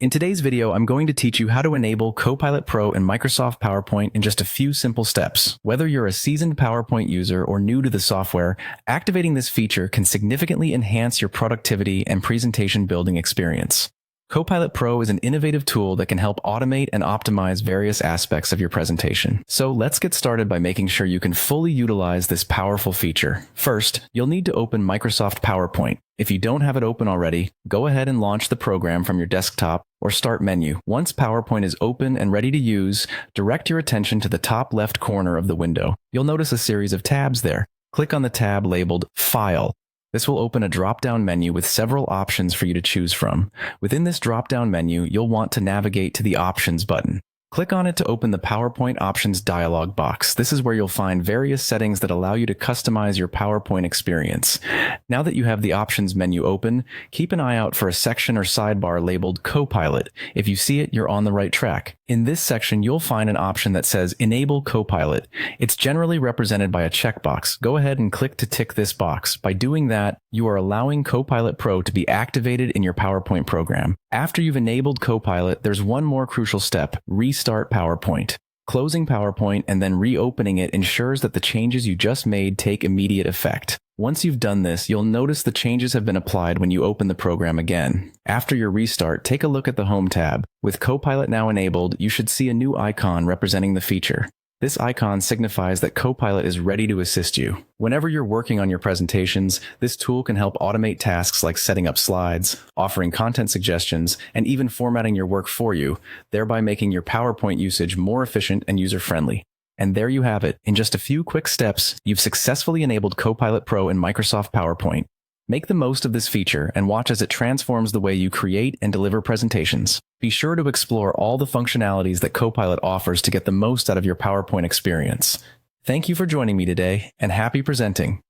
In today's video, I'm going to teach you how to enable Copilot Pro in Microsoft PowerPoint in just a few simple steps. Whether you're a seasoned PowerPoint user or new to the software, activating this feature can significantly enhance your productivity and presentation building experience. Copilot Pro is an innovative tool that can help automate and optimize various aspects of your presentation. So let's get started by making sure you can fully utilize this powerful feature. First, you'll need to open Microsoft PowerPoint. If you don't have it open already, go ahead and launch the program from your desktop or Start menu. Once PowerPoint is open and ready to use, direct your attention to the top left corner of the window. You'll notice a series of tabs there. Click on the tab labeled File. This will open a drop-down menu with several options for you to choose from. Within this drop-down menu, you'll want to navigate to the Options button. Click on it to open the PowerPoint Options dialog box. This is where you'll find various settings that allow you to customize your PowerPoint experience. Now that you have the Options menu open, keep an eye out for a section or sidebar labeled Copilot. If you see it, you're on the right track. In this section, you'll find an option that says Enable Copilot. It's generally represented by a checkbox. Go ahead and click to tick this box. By doing that, you are allowing Copilot Pro to be activated in your PowerPoint program. After you've enabled Copilot, there's one more crucial step: restart PowerPoint. Closing PowerPoint and then reopening it ensures that the changes you just made take immediate effect. Once you've done this, you'll notice the changes have been applied when you open the program again. After your restart, take a look at the Home tab. With Copilot now enabled, you should see a new icon representing the feature. This icon signifies that Copilot is ready to assist you. Whenever you're working on your presentations, this tool can help automate tasks like setting up slides, offering content suggestions, and even formatting your work for you, thereby making your PowerPoint usage more efficient and user-friendly. And there you have it. In just a few quick steps, you've successfully enabled Copilot Pro in Microsoft PowerPoint. Make the most of this feature and watch as it transforms the way you create and deliver presentations. Be sure to explore all the functionalities that Copilot offers to get the most out of your PowerPoint experience. Thank you for joining me today, and happy presenting.